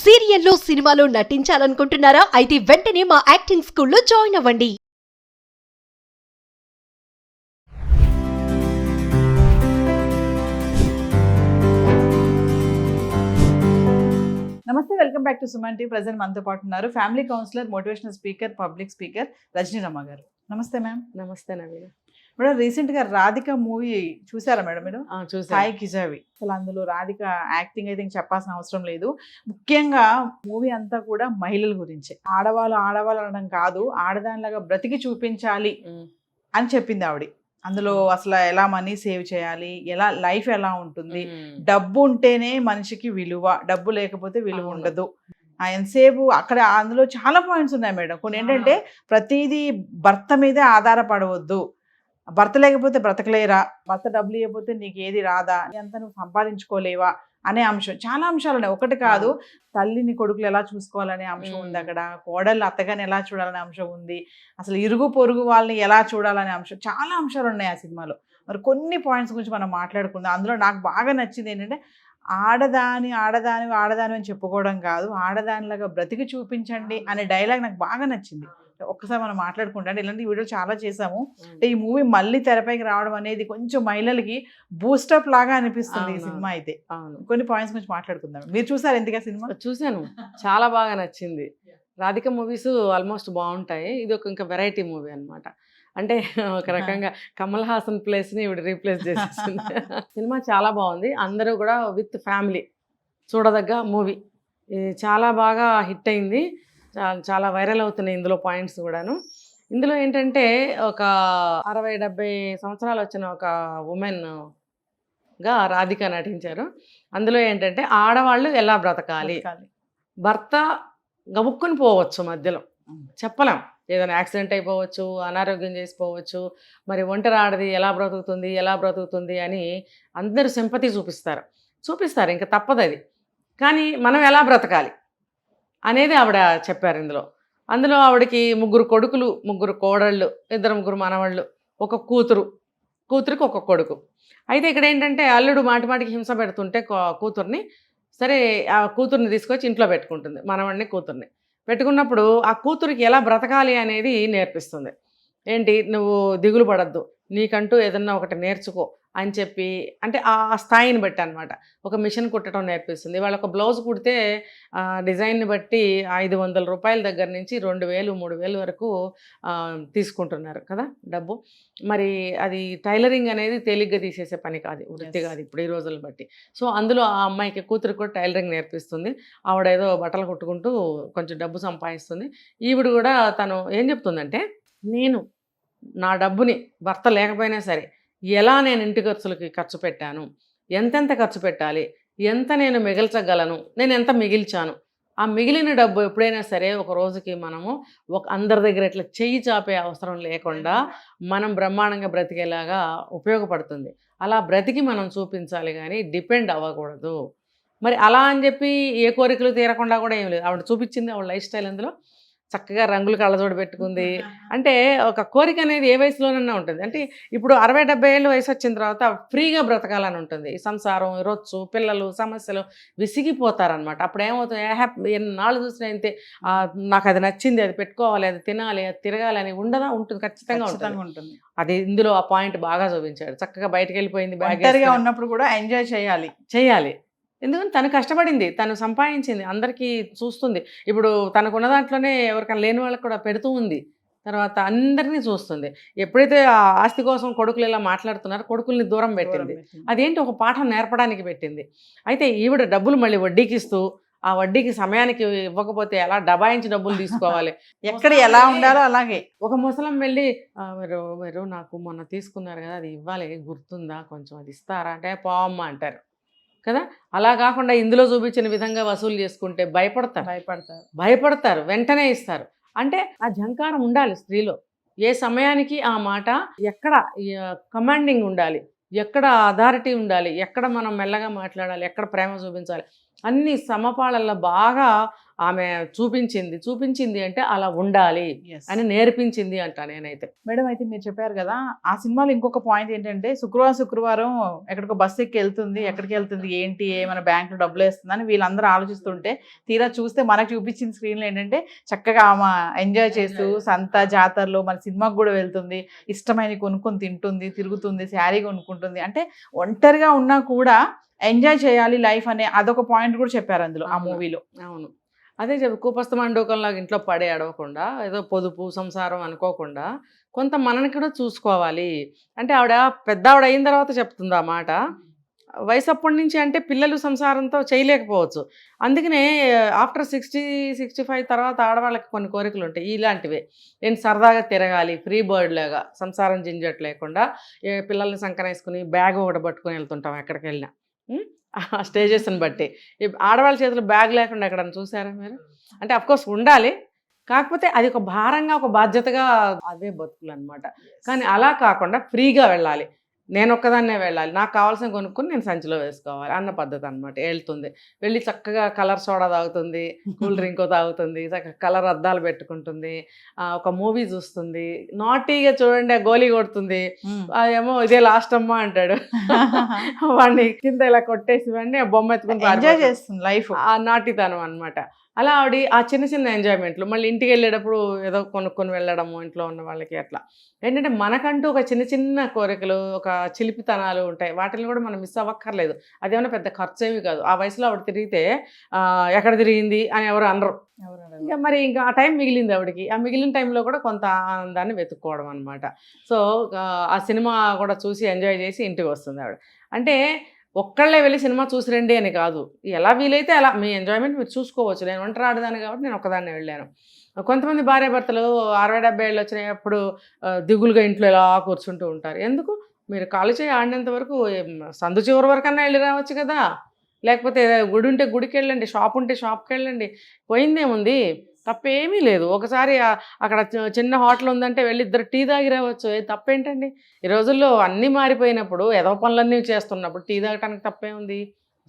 సీరియల్లో సినిమాలో నటించాలనుకుంటున్నారా? అయితే వెంటనే మా యాక్టింగ్ స్కూల్లో జాయిన్ అవ్వండి. నమస్తే, welcome back to Suman TV. Present మనతో పాటు ఉన్నారు family counsellor, motivational speaker, public speaker Rajani Rama గారు. నమస్తే మ్యామ్. నమస్తే నవీన. మేడం, రీసెంట్ గా రాధిక మూవీ చూసారా మేడం మీరు? చూసాను. సాయి కిజావి. అసలు అందులో రాధిక యాక్టింగ్ అయితే ఇంక చెప్పాల్సిన అవసరం లేదు. ముఖ్యంగా మూవీ అంతా కూడా మహిళల గురించి. ఆడవాళ్ళు అనడం కాదు, ఆడదానిలాగా బ్రతికి చూపించాలి అని చెప్పింది ఆవిడ. అందులో అసలు ఎలా మనీ సేవ్ చేయాలి, ఎలా లైఫ్ ఎలా ఉంటుంది, డబ్బు ఉంటేనే మనిషికి విలువ, డబ్బు లేకపోతే విలువ ఉండదు. ఎంతసేపు అక్కడ అందులో చాలా పాయింట్స్ ఉన్నాయి మేడం. కొన్ని ఏంటంటే ప్రతిదీ భర్త మీదే ఆధారపడవద్దు, భర్త లేకపోతే బ్రతకలేరా, భర్త డబ్బులు ఇవ్వకపోతే నీకు ఏది రాదా, అంత నువ్వు సంపాదించుకోలేవా అనే అంశం. చాలా అంశాలు ఉన్నాయి, ఒకటి కాదు. తల్లిని కొడుకులు ఎలా చూసుకోవాలనే అంశం ఉంది అక్కడ, కోడళ్ళు అత్తగాని ఎలా చూడాలనే అంశం ఉంది, అసలు ఇరుగు పొరుగు వాళ్ళని ఎలా చూడాలనే అంశం. చాలా అంశాలు ఉన్నాయి ఆ సినిమాలో. మరి కొన్ని పాయింట్స్ గురించి మనం మాట్లాడుకుందాం. అందులో నాకు బాగా నచ్చింది ఏంటంటే, ఆడదాని అని చెప్పుకోవడం కాదు, ఆడదానిలాగా బ్రతికి చూపించండి అనే డైలాగ్ నాకు బాగా నచ్చింది. ఒక్కసారి మనం మాట్లాడుకుంటే, అంటే ఇలాంటి వీడియోలు చాలా చేసాము. అంటే ఈ మూవీ మళ్ళీ తెరపైకి రావడం అనేది కొంచెం మహిళలకి బూస్టప్ లాగా అనిపిస్తుంది ఈ సినిమా అయితే. కొన్ని పాయింట్స్ గురించి మాట్లాడుకుందాం. మీరు చూసారు ఎందుకు ఆ సినిమా? చూశాను, చాలా బాగా నచ్చింది. రాధిక మూవీస్ ఆల్మోస్ట్ బాగుంటాయి. ఇది ఒక ఇంకా వెరైటీ మూవీ అనమాట. అంటే ఒక రకంగా కమల్ హాసన్ ప్లేస్ని ఇవి రీప్లేస్ చేసేసింది. సినిమా చాలా బాగుంది. అందరూ కూడా విత్ ఫ్యామిలీ చూడదగ్గ మూవీ. ఇది చాలా బాగా హిట్ అయింది, చాలా వైరల్ అవుతున్నాయి ఇందులో పాయింట్స్ కూడాను. ఇందులో ఏంటంటే ఒక 60-70 సంవత్సరాలు వచ్చిన ఒక ఉమెన్గా రాధిక నటించారు. అందులో ఏంటంటే ఆడవాళ్ళు ఎలా బ్రతకాలి, భర్త గబుక్కుని పోవచ్చు, మధ్యలో చెప్పలేం, ఏదైనా యాక్సిడెంట్ అయిపోవచ్చు, అనారోగ్యం చేసిపోవచ్చు, మరి ఒంటరి ఆడది ఎలా బ్రతుకుతుంది అని అందరూ సింపతి చూపిస్తారు, ఇంకా తప్పదు అది. కానీ మనం ఎలా బ్రతకాలి అనేది ఆవిడ చెప్పారు అందులో ఆవిడకి 3 కొడుకులు, 3 కోడళ్ళు, 2-3 మనవాళ్ళు, ఒక కూతురికి ఒక కొడుకు. అయితే ఇక్కడ ఏంటంటే అల్లుడు మాటికి హింస పెడుతుంటే కూతుర్ని, సరే ఆ కూతుర్ని తీసుకొచ్చి ఇంట్లో పెట్టుకుంటుంది, మనవాడిని కూతుర్ని పెట్టుకున్నప్పుడు ఆ కూతురికి ఎలా బ్రతకాలి అనేది నేర్పిస్తుంది. ఏంటి, నువ్వు దిగులు పడద్దు, నీకంటూ ఏదన్నా ఒకటి నేర్చుకో అని చెప్పి, అంటే ఆ స్థాయిని బట్టి అనమాట. ఒక మిషన్ కుట్టడం నేర్పిస్తుంది. వాళ్ళ ఒక బ్లౌజ్ కుడితే డిజైన్ని బట్టి 500 రూపాయల దగ్గర నుంచి 2000-3000 వరకు తీసుకుంటున్నారు కదా డబ్బు. మరి అది టైలరింగ్ అనేది తేలిగ్గా తీసేసే పని కాదు, వృత్తి కాదు ఇప్పుడు ఈ రోజులను బట్టి. సో అందులో ఆ అమ్మాయికి కూతురికి కూడా టైలరింగ్ నేర్పిస్తుంది. ఆవిడ ఏదో బట్టలు కుట్టుకుంటూ కొంచెం డబ్బు సంపాదిస్తుంది. ఈవిడ కూడా తను ఏం చెప్తుందంటే, నేను నా డబ్బుని భర్త లేకపోయినా సరే ఎలా నేను ఇంటి ఖర్చులకి ఖర్చు పెట్టాను, ఎంతెంత ఖర్చు పెట్టాలి, ఎంత నేను మిగిల్చగలను, నేను ఎంత మిగిల్చాను, ఆ మిగిలిన డబ్బు ఎప్పుడైనా సరే ఒక రోజుకి మనము అందరి దగ్గర ఇట్లా చెయ్యి చాపే అవసరం లేకుండా మనం బ్రహ్మాండంగా బ్రతికేలాగా ఉపయోగపడుతుంది. అలా బ్రతికి మనం చూపించాలి, కానీ డిపెండ్ అవ్వకూడదు. మరి అలా అని చెప్పి ఏ కోరికలు తీరకుండా కూడా ఏం లేదు. ఆవిడ చూపించింది ఆవిడ లైఫ్ స్టైల్. అందులో చక్కగా రంగులు కళ్ళజోడు పెట్టుకుంది. అంటే ఒక కోరిక అనేది ఏ వయసులోనన్నా ఉంటుంది. అంటే ఇప్పుడు 60-70 ఏళ్ళు వయసు వచ్చిన తర్వాత ఫ్రీగా బ్రతకాలని ఉంటుంది. ఈ సంసారం, రొచ్చు, పిల్లలు, సమస్యలు విసిగిపోతారనమాట. అప్పుడు ఏమవుతుంది, ఎన్నాళ్ళు చూసినా ఇంతే, నాకు అది నచ్చింది, అది పెట్టుకోవాలి, అది తినాలి, అది తిరగాలి అని ఉంటుంది, ఖచ్చితంగా ఉంటుంది. అది ఇందులో ఆ పాయింట్ బాగా చూపించాడు. చక్కగా బయటకు వెళ్ళిపోయింది, ఒంటరిగా ఉన్నప్పుడు కూడా ఎంజాయ్ చేయాలి. ఎందుకంటే తను కష్టపడింది, తను సంపాదించింది, అందరికీ చూస్తుంది. ఇప్పుడు తనకున్న దాంట్లోనే ఎవరికైనా లేని వాళ్ళకి కూడా పెడుతూ ఉంది. తర్వాత అందరినీ చూస్తుంది. ఎప్పుడైతే ఆ ఆస్తి కోసం కొడుకులు ఇలా మాట్లాడుతున్నారో కొడుకుల్ని దూరం పెట్టింది. అదేంటి, ఒక పాఠం నేర్పడానికి పెట్టింది. అయితే ఈవిడ డబ్బులు మళ్ళీ వడ్డీకి ఇస్తూ, ఆ వడ్డీకి సమయానికి ఇవ్వకపోతే ఎలా డబాయించి డబ్బులు తీసుకోవాలి, ఎక్కడ ఎలా ఉండాలో అలాగే. ఒక ముసలం వెళ్ళి మీరు నాకు మొన్న తీసుకున్నారు కదా, అది ఇవ్వాలి, గుర్తుందా, కొంచెం అది ఇస్తారా అంటే పోవమ్మ అంటారు కదా. అలా కాకుండా ఇందులో చూపించిన విధంగా వసూలు చేసుకుంటే భయపడతారు, వెంటనే ఇస్తారు. అంటే ఆ జంకారం ఉండాలి స్త్రీలో. ఏ సమయానికి ఆ మాట, ఎక్కడ కమాండింగ్ ఉండాలి, ఎక్కడ అథారిటీ ఉండాలి, ఎక్కడ మనం మెల్లగా మాట్లాడాలి, ఎక్కడ ప్రేమ చూపించాలి, అన్ని సమపాళల్లో బాగా ఆమె చూపించింది అంటే అలా ఉండాలి అని నేర్పించింది అంట నేనైతే. మేడం అయితే మీరు చెప్పారు కదా, ఆ సినిమాలో ఇంకొక పాయింట్ ఏంటంటే శుక్రవారం ఎక్కడికో బస్సు ఎక్కి వెళ్తుంది, ఎక్కడికి వెళ్తుంది ఏంటి, ఏమైనా బ్యాంకులో డబ్బులు వేస్తుందని వీళ్ళందరూ ఆలోచిస్తుంటే తీరా చూస్తే మనకు చూపించిన స్క్రీన్లో ఏంటంటే చక్కగా ఆమె ఎంజాయ్ చేస్తూ సంత జాతరలో మన సినిమాకి కూడా వెళ్తుంది, ఇష్టమైన కొనుక్కొని తింటుంది, తిరుగుతుంది, శారీ కొనుక్కుంటుంది. అంటే ఒంటరిగా ఉన్నా కూడా ఎంజాయ్ చేయాలి లైఫ్ అనే అదొక పాయింట్ కూడా చెప్పారు అందులో ఆ మూవీలో. అవును, అదే కూపస్తమండూకంలాగా ఇంట్లో పడే అడవకుండా ఏదో పొదుపు సంసారం అనుకోకుండా కొంత మనని కూడా చూసుకోవాలి. అంటే ఆవిడ పెద్ద ఆవిడ అయిన తర్వాత చెప్తుంది ఆ మాట. వయసు అప్పటి నుంచి అంటే పిల్లలు సంసారంతో చేయలేకపోవచ్చు. అందుకనే ఆఫ్టర్ 60-65 తర్వాత ఆడవాళ్ళకి కొన్ని కోరికలు ఉంటాయి ఇలాంటివే. నేను సరదాగా తిరగాలి, ఫ్రీ బర్డ్ లాగా, సంసారం జింజట్ లేకుండా పిల్లల్ని సంకనేసుకుని బ్యాగ్ ఒకటి పట్టుకొని వెళ్తుంటాం ఎక్కడికి వెళ్ళినా. స్టేజెస్ని బట్టి ఆడవాళ్ళ చేతిలో బ్యాగ్ లేకుండా ఎక్కడన్నా చూసారా మీరు? అంటే అఫ్కోర్స్ ఉండాలి, కాకపోతే అది ఒక భారంగా ఒక బాధ్యతగా అదే బతుకులు అనమాట. కానీ అలా కాకుండా ఫ్రీగా వెళ్ళాలి, నేను ఒక్కదాన్నే వెళ్ళాలి, నాకు కావాల్సిన కొనుక్కొని నేను సంచిలో వేసుకోవాలి అన్న పద్ధతి అనమాట. వెళ్తుంది, వెళ్ళి చక్కగా కలర్ సోడా తాగుతుంది, కూల్ డ్రింక్ తాగుతుంది, చక్కగా కలర్ అద్దాలు పెట్టుకుంటుంది, ఒక మూవీ చూస్తుంది, నాటీగా చూడండి గోలీ కొడుతుంది, అదేమో ఇదే లాస్ట్ అమ్మా అంటాడు వాడిని కింద ఇలా కొట్టేసి వాడిని ఆ బొమ్మ ఎత్తుకుని ఎంజాయ్ చేస్తుంది లైఫ్, ఆ నాటితనం అనమాట. అలా ఆవిడ ఆ చిన్న చిన్న ఎంజాయ్మెంట్లు మళ్ళీ ఇంటికి వెళ్ళేటప్పుడు ఏదో కొనుక్కొని వెళ్ళడము ఇంట్లో ఉన్న వాళ్ళకి. అట్లా ఏంటంటే మనకంటూ ఒక చిన్న చిన్న కోరికలు, ఒక చిలిపితనాలు ఉంటాయి, వాటిని కూడా మనం మిస్ అవ్వక్కర్లేదు. అదేమన్నా పెద్ద ఖర్చు ఏమి కాదు. ఆ వయసులో ఆవిడ తిరిగితే ఎక్కడ తిరిగింది అని ఎవరు అనరు. ఇంకా మరి ఇంకా ఆ టైం మిగిలింది ఆవిడకి, ఆ మిగిలిన టైంలో కూడా కొంత ఆనందాన్ని వెతుక్కోవడం అనమాట. సో ఆ సినిమా కూడా చూసి ఎంజాయ్ చేసి ఇంటికి వస్తుంది ఆవిడ. అంటే ఒక్కళ్ళే వెళ్ళి సినిమా చూసి రండి అని కాదు, ఎలా వీలైతే అలా మీ ఎంజాయ్మెంట్ మీరు చూసుకోవచ్చు. నేను ఒంటరి ఆడదాన్ని కాబట్టి నేను ఒకదాన్నే వెళ్ళాను. కొంతమంది భార్యాభర్తలు 60-70 ఏళ్ళు వచ్చినప్పుడు దిగులుగా ఇంట్లో ఎలా కూర్చుంటూ ఉంటారు. ఎందుకు? మీరు కాలు చేయి ఆడినంత వరకు సందు చివరి వరకన్నా వెళ్ళి రావచ్చు కదా, లేకపోతే గుడి ఉంటే గుడికి వెళ్ళండి, షాప్ ఉంటే షాప్కి వెళ్ళండి, పోయిందేముంది, తప్పేమీ లేదు. ఒకసారి అక్కడ చిన్న హోటల్ ఉందంటే వెళ్ళి ఇద్దరు టీ తాగి రావచ్చు, తప్పేంటండి? ఈ రోజుల్లో అన్నీ మారిపోయినప్పుడు ఏదో పనులన్నీ చేస్తున్నప్పుడు టీ తాగటానికి తప్పేముంది?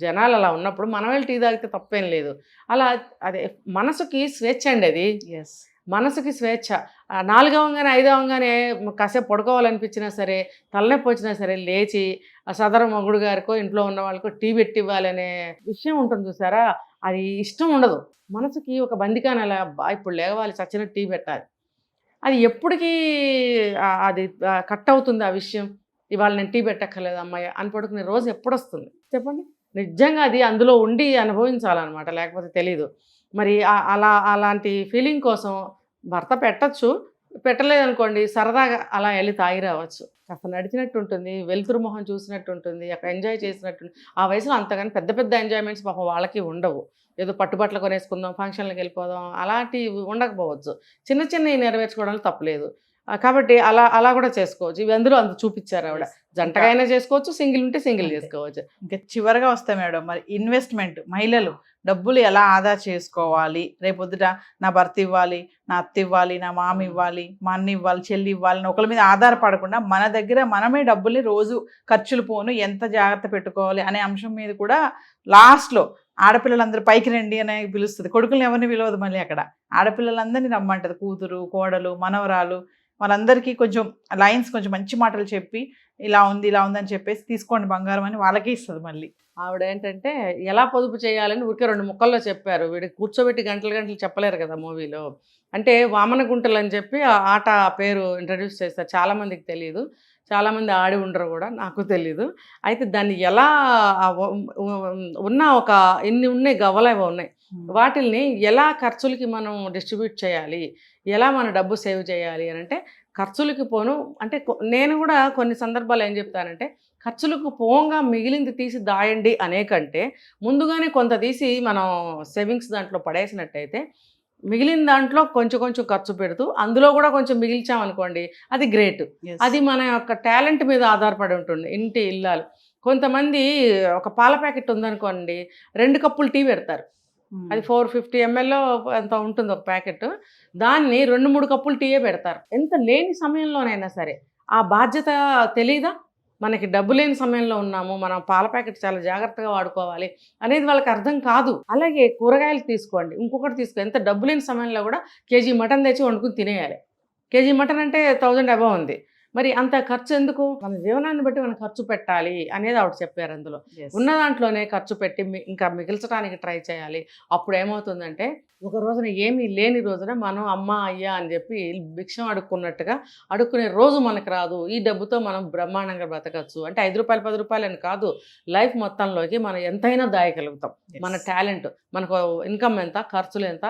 జనాలు అలా ఉన్నప్పుడు మనం వెళ్ళి టీ తాగితే తప్పేం లేదు. అలా అదే మనసుకి స్వేచ్ఛ అండి అది. మనసుకి స్వేచ్ఛ. 4 అవ్వగానే 5 అవ్వగానే కాసేపు పడుకోవాలనిపించినా సరే, తలనొప్పి వచ్చినా సరే లేచి సదరు మొగుడు గారికో ఇంట్లో ఉన్న వాళ్ళకో టీ పెట్టి ఇవ్వాలనే విషయం ఉంటుంది చూసారా, అది ఇష్టం ఉండదు. మనసుకి ఒక బందికాన అలా ఇప్పుడు లేవాలి, చచ్చిన టీ పెట్టాలి. అది ఎప్పటికీ అది కట్ అవుతుంది ఆ విషయం. ఇవాళ నేను టీ పెట్టక్కర్లేదు అమ్మాయి అని పడుకునే రోజు ఎప్పుడు వస్తుంది చెప్పండి? నిజంగా అది అందులో ఉండి అనుభవించాలన్నమాట, లేకపోతే తెలీదు. మరి అలాంటి ఫీలింగ్ కోసం భర్త పెట్టచ్చు, పెట్టలేదనుకోండి సరదాగా అలా వెళ్ళి తాగి రావచ్చు. కాస్త నడిచినట్టు ఉంటుంది, వెలుతురు మొహం చూసినట్టు ఉంటుంది, అక్కడ ఎంజాయ్ చేసినట్టు. ఆ వయసులో అంతగాని పెద్ద పెద్ద ఎంజాయ్మెంట్స్ పాపం వాళ్ళకి ఉండవు. ఏదో పట్టుబట్టలు కొనేసుకుందాం, ఫంక్షన్లకు వెళ్ళిపోదాం, అలాంటివి ఉండకపోవచ్చు. చిన్న చిన్నవి నెరవేర్చుకోవడానికి తప్పలేదు. కాబట్టి అలా కూడా చేసుకోవచ్చు. ఇవి అందులో చూపించారు ఆవిడ. జంటగా అయినా చేసుకోవచ్చు, సింగిల్ ఉంటే సింగిల్ చేసుకోవచ్చు. ఇంకా చివరిగా వస్తాయి మేడం, మరి ఇన్వెస్ట్మెంట్, మహిళలు డబ్బులు ఎలా ఆదా చేసుకోవాలి? రేపొద్దుట నా భర్త ఇవ్వాలి, నా అత్త ఇవ్వాలి, నా మామ ఇవ్వాలి, మా అన్న ఇవ్వాలి, చెల్లి ఇవ్వాలి, ఒకరి మీద ఆధారపడకుండా మన దగ్గర మనమే డబ్బుల్ని రోజు ఖర్చులు పోను ఎంత జాగ్రత్త పెట్టుకోవాలి అనే అంశం మీద కూడా లాస్ట్లో ఆడపిల్లలందరూ పైకి రండి అని పిలుస్తుంది. కొడుకులను ఎవరిని పిలవదు, మళ్ళీ అక్కడ ఆడపిల్లలందరినీ రమ్మంటది. కూతురు, కోడలు, మనవరాలు, వాళ్ళందరికీ కొంచెం లైన్స్, కొంచెం మంచి మాటలు చెప్పి ఇలా ఉంది అని చెప్పేసి తీసుకోండి బంగారం అని వాళ్ళకే ఇస్తుంది. మళ్ళీ ఆవిడ ఏంటంటే ఎలా పొదుపు చేయాలని ఊరికే 2 ముక్కల్లో చెప్పారు. వీడికి కూర్చోబెట్టి గంటలు చెప్పలేరు కదా మూవీలో. అంటే వామన గుంటలు అని చెప్పి ఆ ఆట పేరు ఇంట్రడ్యూస్ చేస్తారు. చాలామందికి తెలియదు, చాలామంది ఆడి ఉండరు కూడా, నాకు తెలీదు. అయితే దాన్ని ఎలా ఉన్న ఒక ఇన్ని ఉన్నాయి, గవ్వలేవో ఉన్నాయి, వాటిల్ని ఎలా ఖర్చులకి మనం డిస్ట్రిబ్యూట్ చేయాలి, ఎలా మన డబ్బు సేవ్ చేయాలి అని అంటే ఖర్చులకి పోను అంటే నేను కూడా కొన్ని సందర్భాలు ఏం చెప్తానంటే ఖర్చులకు పోంగా మిగిలింది తీసి దాయండి అనే కంటే ముందుగానే కొంత తీసి మనం సేవింగ్స్ దాంట్లో పడేసినట్టయితే మిగిలిన దాంట్లో కొంచెం ఖర్చు పెడుతూ అందులో కూడా కొంచెం మిగిల్చామనుకోండి, అది గ్రేట్. అది మన యొక్క టాలెంట్ మీద ఆధారపడి ఉంటుంది. ఇంటి ఇల్లాలు కొంతమంది ఒక పాల ప్యాకెట్ ఉందనుకోండి, 2 కప్పులు టీ పెడతారు. అది 450 ml ఎంత ఉంటుంది ఒక ప్యాకెట్, దాన్ని 2-3 కప్పులు టీయే పెడతారు. ఎంత లేని సమయంలోనైనా సరే ఆ బాధ్యత తెలీదా? మనకి డబ్బు లేని సమయంలో ఉన్నాము, మనం పాల ప్యాకెట్ చాలా జాగ్రత్తగా వాడుకోవాలి అనేది వాళ్ళకి అర్థం కాదు. అలాగే కూరగాయలు తీసుకోండి, ఇంకొకటి తీసుకో, ఎంత డబ్బు లేని సమయంలో కూడా కేజీ మటన్ తెచ్చి వండుకుని తినేయాలి. కేజీ మటన్ అంటే 1000 అబవ్ ఉంది. మరి అంత ఖర్చు ఎందుకు? మన జీవనాన్ని బట్టి మనం ఖర్చు పెట్టాలి అనేది ఆవిడ చెప్పారు అందులో. ఉన్న దాంట్లోనే ఖర్చు పెట్టి ఇంకా మిగిల్చడానికి ట్రై చేయాలి. అప్పుడు ఏమవుతుందంటే ఒక రోజున ఏమీ లేని రోజున మనం అమ్మ అయ్యా అని చెప్పి భిక్షం అడుక్కున్నట్టుగా అడుక్కునే రోజు మనకు రాదు. ఈ డబ్బుతో మనం బ్రహ్మాండంగా బ్రతకచ్చు. అంటే 5 రూపాయలు 10 రూపాయలు అని కాదు, లైఫ్ మొత్తంలోకి మనం ఎంతైనా దాయగలుగుతాం. మన టాలెంట్, మనకు ఇన్కమ్ ఎంత, ఖర్చులు ఎంత,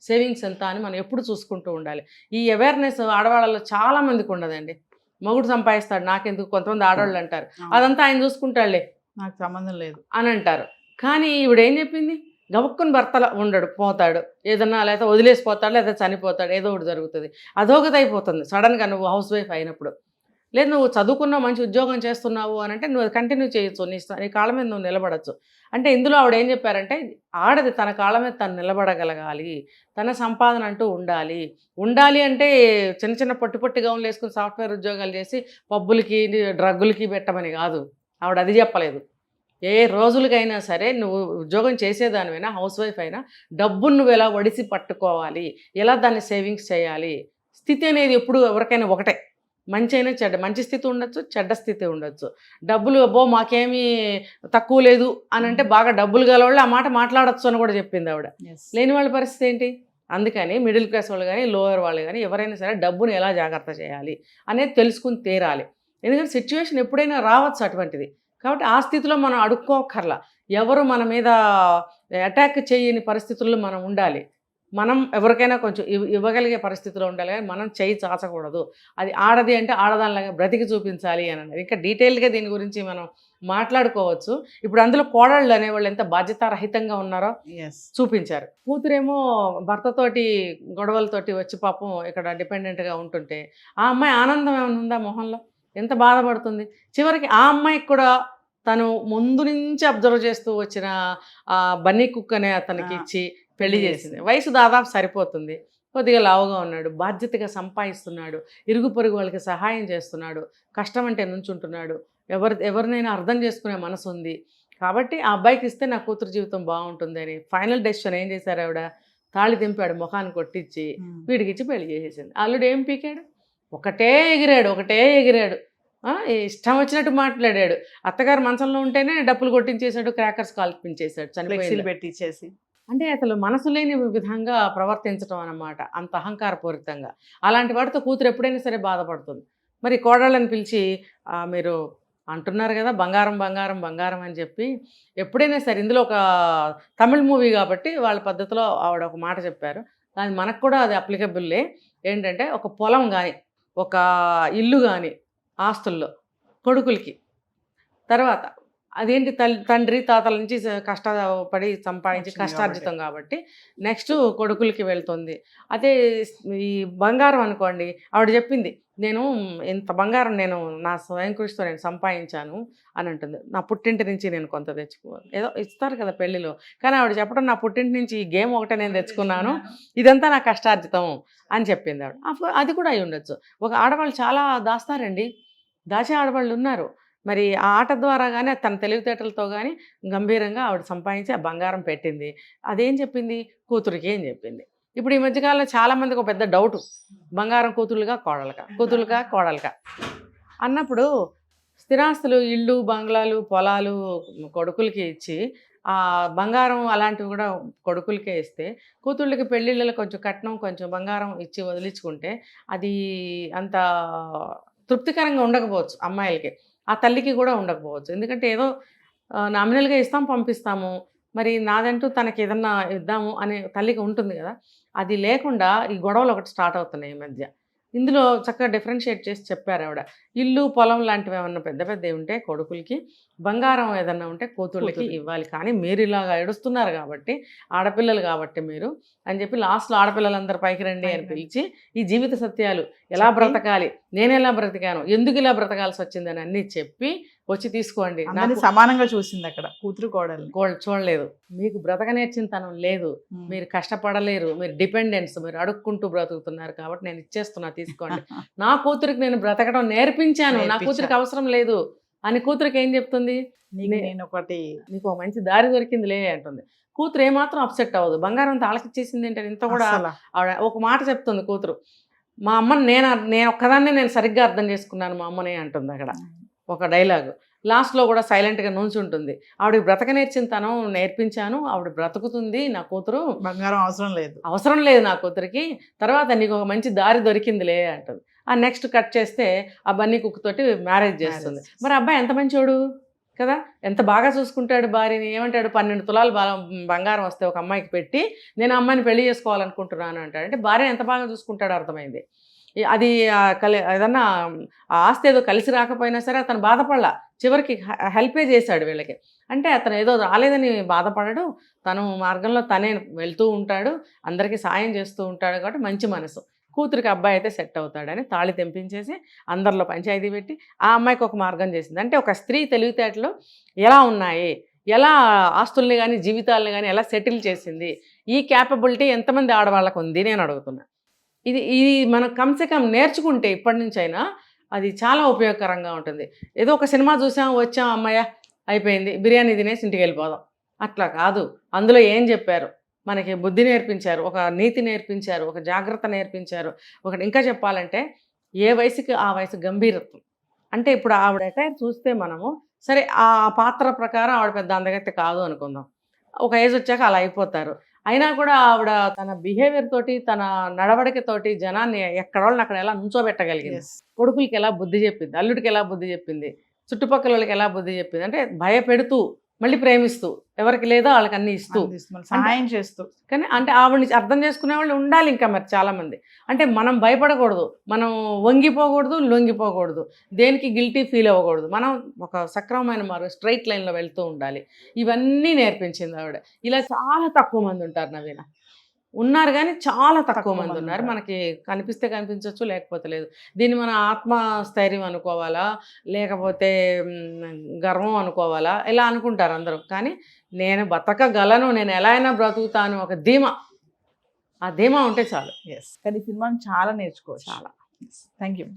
సేవింగ్స్ ఎంత అని మనం ఎప్పుడు చూసుకుంటూ ఉండాలి. ఈ అవేర్నెస్ ఆడవాళ్ళలో చాలా మందికి ఉండదండి. మొగుడు సంపాదిస్తాడు నాకెందుకు, కొంతమంది ఆడవాళ్ళు అంటారు, అదంతా ఆయన చూసుకుంటాడులే, నాకు సంబంధం లేదు అని అంటారు. కానీ ఈవిడ ఏం చెప్పింది? గబుక్కుని భర్తలో ఉండడు, పోతాడు, ఏదన్నా లేకపోతే వదిలేసిపోతాడు, లేదా చనిపోతాడు, ఏదో ఒకటి జరుగుతుంది. అదోగతి అయిపోతుంది సడన్గా నువ్వు హౌస్ వైఫ్ అయినప్పుడు. లేదు నువ్వు చదువుకున్నావు, మంచి ఉద్యోగం చేస్తున్నావు అని అంటే నువ్వు కంటిన్యూ చేయొచ్చు, నీ కాళ్ళ మీద నువ్వు నిలబడచ్చు. అంటే ఇందులో ఆవిడ ఏం చెప్పారంటే ఆడది తన కాళ్ళ మీద తను నిలబడగలగాలి, తన సంపాదన అంటూ ఉండాలి అంటే చిన్న చిన్న పొట్టి గౌన్లు వేసుకుని సాఫ్ట్వేర్ ఉద్యోగాలు చేసి పబ్బులకి డ్రగ్గులకి పెట్టమని కాదు. ఆవిడ అది చెప్పలేదు. ఏ రోజులకైనా సరే నువ్వు ఉద్యోగం చేసేదానివైనా హౌస్ వైఫ్ అయినా డబ్బును నువ్వు ఎలా ఒడిసి పట్టుకోవాలి, ఎలా దాన్ని సేవింగ్స్ చేయాలి. స్థితి అనేది ఎప్పుడు ఎవరికైనా ఒకటే, మంచి అయినా చెడ్డ, మంచి స్థితి ఉండొచ్చు, చెడ్డ స్థితి ఉండొచ్చు. డబ్బులు అబ్బో మాకేమీ తక్కువ లేదు అని అంటే బాగా డబ్బులు గల వాళ్ళు ఆ మాట మాట్లాడచ్చు అని కూడా చెప్పింది ఆవిడ. లేని వాళ్ళ పరిస్థితి ఏంటి? అందుకని మిడిల్ క్లాస్ వాళ్ళు కానీ లోయర్ వాళ్ళు కానీ ఎవరైనా సరే డబ్బును ఎలా జాగ్రత్త చేయాలి అనేది తెలుసుకుని తీరాలి. ఎందుకంటే సిచ్యువేషన్ ఎప్పుడైనా రావచ్చు అటువంటిది. కాబట్టి ఆ స్థితిలో మనం అడుక్కోకర్లా, ఎవరు మన మీద అటాక్ చేయని పరిస్థితుల్లో మనం ఉండాలి. మనం ఎవరికైనా కొంచెం ఇవ్వగలిగే పరిస్థితిలో ఉండాలి, కానీ మనం చేయి చాచకూడదు. అది ఆడది అంటే ఆడదానిలాగా బ్రతికి చూపించాలి అని అన్నారు. ఇంకా డీటెయిల్గా దీని గురించి మనం మాట్లాడుకోవచ్చు. ఇప్పుడు అందులో కోడళ్ళు అనేవాళ్ళు ఎంత బాధ్యతారహితంగా ఉన్నారో చూపించారు. కూతురేమో భర్తతోటి గొడవలతోటి వచ్చి పాపం ఇక్కడ డిపెండెంట్గా ఉంటుంటే ఆ అమ్మాయి ఆనందం ఏమైనా ఉందా మొహంలో? ఎంత బాధపడుతుంది. చివరికి ఆ అమ్మాయికి కూడా తను ముందు నుంచి అబ్జర్వ్ చేస్తూ వచ్చిన బన్నీ కుక్ అనే అతనికి ఇచ్చి పెళ్లి చేసింది. వయసు దాదాపు సరిపోతుంది, కొద్దిగా లావుగా ఉన్నాడు, బాధ్యతగా సంపాదిస్తున్నాడు, ఇరుగు పొరుగు వాళ్ళకి సహాయం చేస్తున్నాడు, కష్టం అంటే నుంచుంటున్నాడు, ఎవరినైనా అర్థం చేసుకునే మనసు ఉంది. కాబట్టి ఆ అబ్బాయికి ఇస్తే నా కూతురు జీవితం బాగుంటుంది అని ఫైనల్ డెసిషన్ ఏం చేశారు ఆవిడ? తాళి దింపాడు, ముఖాన్ని కొట్టించి వీడికిచ్చి పెళ్లి చేసేసింది. అల్లుడు ఏం పీకాడు? ఒకటే ఎగిరాడు, ఇష్టం వచ్చినట్టు మాట్లాడాడు. అత్తగారు మంచంలో ఉంటేనే డప్పులు కొట్టించేశాడు, క్రాకర్స్ కాల్పించేశాడు, చనిపోయి పెట్టించేసి. అంటే అసలు మనసు లేని విధంగా ప్రవర్తించడం అన్నమాట, అంత అహంకారపూరితంగా. అలాంటి వాటితో కూతురు ఎప్పుడైనా సరే బాధపడుతుంది. మరి కోడళ్ళని పిలిచి మీరు అంటున్నారు కదా బంగారం అని చెప్పి, ఎప్పుడైనా సరే ఇందులో ఒక తమిళ్ మూవీ కాబట్టి వాళ్ళ పద్ధతిలో ఆవిడ ఒక మాట చెప్పారు, అది మనకు కూడా అది అప్లికబుల్లే. ఏంటంటే ఒక పొలం కానీ ఒక ఇల్లు కానీ ఆస్తుల్లో కొడుకులకి, తర్వాత అదేంటి తండ్రి తాతల నుంచి కష్టపడి సంపాదించి కష్టార్జితం కాబట్టి నెక్స్ట్ కొడుకులకి వెళ్తుంది. అదే ఈ బంగారం అనుకోండి, ఆవిడ చెప్పింది నేను ఇంత బంగారం నేను నా స్వయం కృషితో నేను సంపాదించాను అని అంటుంది. నా పుట్టింటి నుంచి నేను కొంత తెచ్చుకోవాలి, ఏదో ఇస్తారు కదా పెళ్ళిలో, కానీ ఆవిడ చెప్పడం నా పుట్టింటి నుంచి ఈ గేమ్ ఒకటే నేను తెచ్చుకున్నాను, ఇదంతా నా కష్టార్జితం అని చెప్పింది ఆవిడ. అది కూడా అయి ఉండొచ్చు. ఒక ఆడవాళ్ళు చాలా దాస్తారండి, దాచే ఆడవాళ్ళు ఉన్నారు. మరి ఆ ఆట ద్వారా కానీ తన తెలివితేటలతో కానీ గంభీరంగా ఆవిడ సంపాదించి ఆ బంగారం పెట్టింది. అదేం చెప్పింది? కూతురికి ఏం చెప్పింది. ఇప్పుడు ఈ మధ్యకాలంలో చాలామందికి ఒక పెద్ద డౌటు, బంగారం కూతురులుగా కోడలుగా అన్నప్పుడు స్థిరాస్తులు, ఇళ్ళు, బంగ్లాలు, పొలాలు కొడుకులకి ఇచ్చి ఆ బంగారం అలాంటివి కూడా కొడుకులకే ఇస్తే, కూతుళ్ళకి పెళ్ళిళ్ళలో కొంచెం కట్నం కొంచెం బంగారం ఇచ్చి వదిలించుకుంటే అది అంత తృప్తికరంగా ఉండకపోవచ్చు అమ్మాయిలకి, ఆ తల్లికి కూడా ఉండకపోవచ్చు. ఎందుకంటే ఏదో నామినల్గా ఇస్తాం, పంపిస్తాము, మరి నాదంటూ తనకి ఏదన్నా ఇద్దాము అనే తల్లికి ఉంటుంది కదా. అది లేకుండా ఈ గొడవలు ఒకటి స్టార్ట్ అవుతున్నాయి ఈ మధ్య. ఇందులో చక్కగా డిఫరెన్షియేట్ చేసి చెప్పారు ఆవిడ. ఇల్లు పొలం లాంటివి ఏమన్నా పెద్ద ఉంటే కొడుకులకి, బంగారం ఏదన్నా ఉంటే కూతుళ్ళకి ఇవ్వాలి. కానీ మీరు ఇలాగా ఏడుస్తున్నారు కాబట్టి, ఆడపిల్లలు కాబట్టి మీరు అని చెప్పి లాస్ట్లో ఆడపిల్లలందరూ పైకి రండి అని పిలిచి ఈ జీవిత సత్యాలు ఎలా బ్రతకాలి, నేను ఎలా బ్రతికాను, ఎందుకు ఇలా బ్రతకాల్సి వచ్చిందని అన్నీ చెప్పి వచ్చి తీసుకోండి. అందరినీ నాకు సమానంగా చూసింది అక్కడ కూతురు కోడలు. చూడలేదు, మీకు బ్రతక నేర్చింతనం లేదు, మీరు కష్టపడలేరు, మీరు డిపెండెన్స్, మీరు అడుక్కుంటూ బ్రతుకుతున్నారు కాబట్టి నేను ఇచ్చేస్తున్నా తీసుకోండి. నా కూతురికి నేను బ్రతకడం నేర్పించాను, నా కూతురికి అవసరం లేదు అని కూతురికి ఏం చెప్తుంది? నేను ఒకటి నీకు ఒక మంచి దారి దొరికిందిలే అంటుంది. కూతురు ఏమాత్రం అప్సెట్ అవ్వదు. బంగారం అంతా ఆలకిచ్చేసింది ఏంటంటే ఇంత కూడా అస్సలు. ఆవిడ ఒక మాట చెప్తుంది కూతురు, మా అమ్మని నేను ఒక్కదాన్నే నేను సరిగ్గా అర్థం చేసుకున్నాను మా అమ్మని అంటుంది అక్కడ ఒక డైలాగు. లాస్ట్లో కూడా సైలెంట్గా నుంచి ఉంటుంది. ఆవిడకి బ్రతక నేర్చింతనం నేర్పించాను, ఆవిడ బ్రతుకుతుంది నా కూతురు, బంగారం అవసరం లేదు నా కూతురికి, తర్వాత నీకు ఒక మంచి దారి దొరికిందిలే అంటుంది. ఆ నెక్స్ట్ కట్ చేస్తే ఆ బన్నీ కుక్ తోటి మ్యారేజ్ చేస్తుంది. మరి అబ్బాయి ఎంత మంచోడు కదా, ఎంత బాగా చూసుకుంటాడు భార్యని. ఏమంటాడు, 12 తులాలు బంగారం వస్తే ఒక అమ్మాయికి పెట్టి నేను అమ్మాయిని పెళ్లి చేసుకోవాలనుకుంటున్నాను అంటాడు. అంటే భార్య ఎంత బాగా చూసుకుంటాడో అర్థమైంది. అది ఏదన్నా ఆ ఆస్తి ఏదో కలిసి రాకపోయినా సరే అతను బాధపడలా, చివరికి హెల్పే చేశాడు వీళ్ళకి. అంటే అతను ఏదో రాలేదని బాధపడడు, తను మార్గంలో తనే వెళ్తూ ఉంటాడు, అందరికీ సాయం చేస్తూ ఉంటాడు కాబట్టి మంచి మనసు. కూతురికి అబ్బాయి అయితే సెట్ అవుతాడని తాళి తెంపించేసి అందరిలో పంచాయతీ పెట్టి ఆ అమ్మాయికి ఒక మార్గం చేసింది. అంటే ఒక స్త్రీ తెలివితేటలు ఎలా ఉన్నాయి, ఎలా ఆస్తుల్ని కానీ జీవితాలని కానీ ఎలా సెటిల్ చేసింది, ఈ క్యాపబిలిటీ ఎంతమంది ఆడవాళ్ళకు ఉంది నేను అడుగుతున్నా. ఇది మనం కమ్సే కమ్ నేర్చుకుంటే ఇప్పటి నుంచైనా అది చాలా ఉపయోగకరంగా ఉంటుంది. ఏదో ఒక సినిమా చూసాం వచ్చాం అమ్మాయ అయిపోయింది, బిర్యానీ తినేసి ఇంటికి వెళ్ళిపోదాం, అట్లా కాదు. అందులో ఏం చెప్పారు, మనకి బుద్ధి నేర్పించారు, ఒక నీతి నేర్పించారు, ఒక జాగ్రత్త నేర్పించారు. ఒకటి ఇంకా చెప్పాలంటే ఏ వయసుకి ఆ వయసు గంభీరత్వం. అంటే ఇప్పుడు ఆవిడ అటైర్ చూస్తే మనము సరే ఆ పాత్ర ప్రకారం ఆవిడ పెద్ద అందగత్తె కాదు అనుకుందాం, ఒక ఏజ్ వచ్చాక అలా అయిపోతారు. అయినా కూడా ఆవిడ తన బిహేవియర్ తోటి తన నడవడికతోటి జనాన్ని ఎక్కడోళ్ళని అక్కడ ఎలా నుంచోబెట్టగలిగింది. కొడుకులకి ఎలా బుద్ధి చెప్పింది, అల్లుడికి ఎలా బుద్ధి చెప్పింది, చుట్టుపక్కల వాళ్ళకి ఎలా బుద్ధి చెప్పింది. అంటే భయపెడుతూ మళ్ళీ ప్రేమిస్తూ, ఎవరికి లేదో వాళ్ళకి అన్నీ ఇస్తూ సహాయం చేస్తూ. కానీ అంటే ఆవిడని అర్థం చేసుకునే వాళ్ళు ఉండాలి ఇంకా మరి చాలామంది. అంటే మనం భయపడకూడదు, మనం వంగిపోకూడదు, లొంగిపోకూడదు, దేనికి గిల్టీ ఫీల్ అవ్వకూడదు, మనం ఒక సక్రమమైన స్ట్రైట్ లైన్లో వెళ్తూ ఉండాలి. ఇవన్నీ నేర్పించింది ఆవిడ. ఇలా చాలా తక్కువ మంది ఉంటారు నవీన, ఉన్నారు కానీ చాలా తక్కువ మంది ఉన్నారు. మనకి కనిపిస్తే కనిపించవచ్చు, లేకపోతే లేదు. దీన్ని మన ఆత్మస్థైర్యం అనుకోవాలా, లేకపోతే గర్వం అనుకోవాలా, ఇలా అనుకుంటారు అందరూ. కానీ నేను బతకగలను, నేను ఎలా అయినా బ్రతుకుతాను, ఒక ధీమా, ఆ ధీమా ఉంటే చాలు. కానీ సినిమాని చాలా నేర్చుకోవచ్చు. చాలా. Thank you.